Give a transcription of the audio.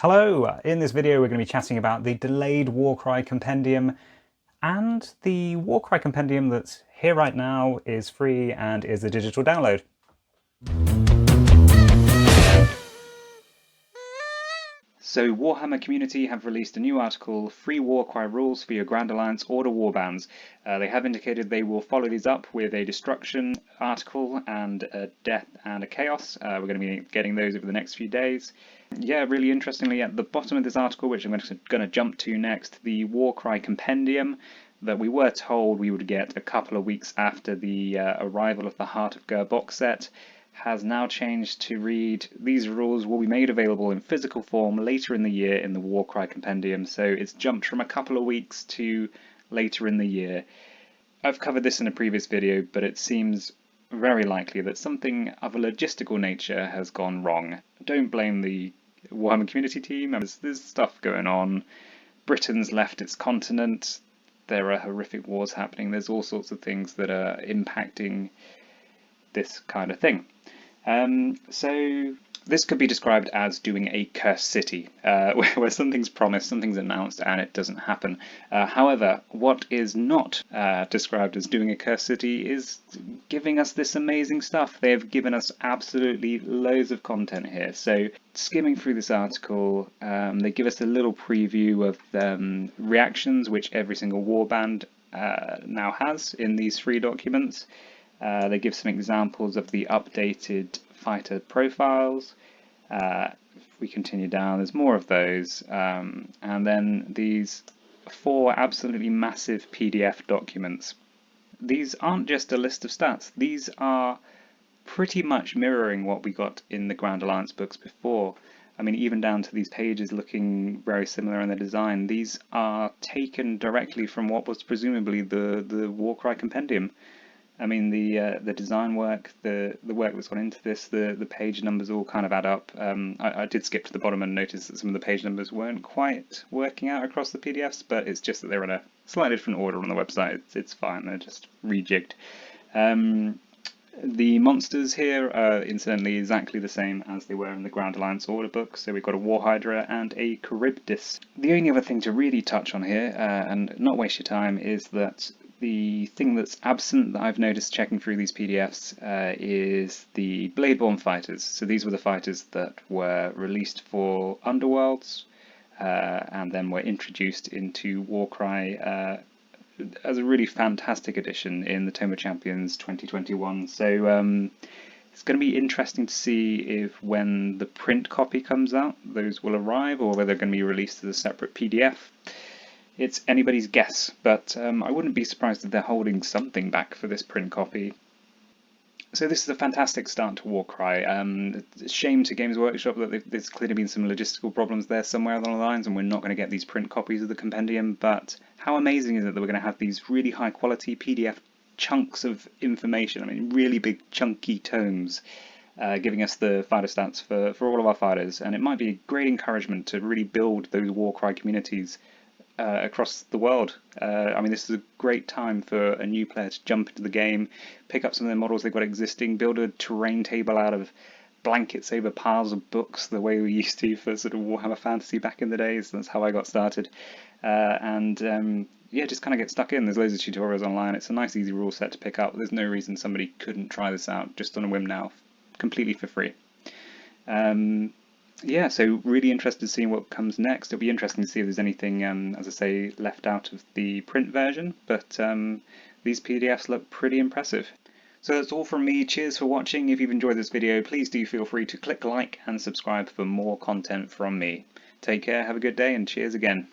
Hello! In this video we're going to be chatting about the delayed Warcry Compendium, and the Warcry Compendium that's here right now is free and is a digital download. So Warhammer Community have released a new article, Free Warcry Rules for your Grand Alliance Order Warbands. They have indicated they will follow these up with a Destruction article and a Death and a Chaos. We're going to be getting those over the next few days. Yeah, really interestingly, at the bottom of this article, which I'm going to jump to next, the Warcry Compendium that we were told we would get a couple of weeks after the arrival of the Heart of Gur box set, has now changed to read, these rules will be made available in physical form later in the year in the Warcry Compendium. So it's jumped from a couple of weeks to later in the year. I've covered this in a previous video, but it seems very likely that something of a logistical nature has gone wrong. Don't blame the Warhammer Community team. There's stuff going on. Britain's left its continent. There are horrific wars happening. There's all sorts of things that are impacting this kind of thing. So this could be described as doing a cursed city, where something's promised, something's announced, and it doesn't happen. However, what is not described as doing a cursed city is giving us this amazing stuff. They've given us absolutely loads of content here. So skimming through this article, they give us a little preview of reactions, which every single warband now has in these free documents. They give some examples of the updated fighter profiles. If we continue down, there's more of those. And then these 4 absolutely massive PDF documents. These aren't just a list of stats. These are pretty much mirroring what we got in the Grand Alliance books before. I mean, even down to these pages looking very similar in their design. These are taken directly from what was presumably the Warcry Compendium. I mean, the design work, the work that's gone into this, the page numbers all kind of add up. I did skip to the bottom and notice that some of the page numbers weren't quite working out across the PDFs, but it's just that they're in a slightly different order on the website. It's fine, they're just rejigged. The monsters here are incidentally exactly the same as they were in the Grand Alliance order book, so we've got a War Hydra and a Charybdis. The only other thing to really touch on here, and not waste your time, is that the thing that's absent that I've noticed checking through these PDFs is the Bladeborn fighters. So these were the fighters that were released for Underworlds and then were introduced into Warcry as a really fantastic addition in the Tome of Champions 2021. So it's going to be interesting to see if when the print copy comes out, those will arrive, or whether they're going to be released as a separate PDF. It's anybody's guess, but I wouldn't be surprised if they're holding something back for this print copy. So this is a fantastic start to Warcry. It's a shame to Games Workshop that there's clearly been some logistical problems there somewhere along the lines, and we're not going to get these print copies of the compendium, but how amazing is it that we're going to have these really high quality PDF chunks of information, I mean really big chunky tomes, giving us the fighter stats for all of our fighters, and it might be a great encouragement to really build those Warcry communities across the world. I mean, this is a great time for a new player to jump into the game, pick up some of the models they've got existing, build a terrain table out of blankets over piles of books the way we used to for sort of Warhammer Fantasy back in the days. That's how I got started. Yeah, just kind of get stuck in. There's loads of tutorials online. It's a nice easy rule set to pick up. There's no reason somebody couldn't try this out just on a whim now, completely for free. Yeah, so really interested to see what comes next. It'll be interesting to see if there's anything, as I say, left out of the print version, but these PDFs look pretty impressive. So that's all from me. Cheers for watching. If you've enjoyed this video, please do feel free to click like and subscribe for more content from me. Take care, have a good day, and cheers again.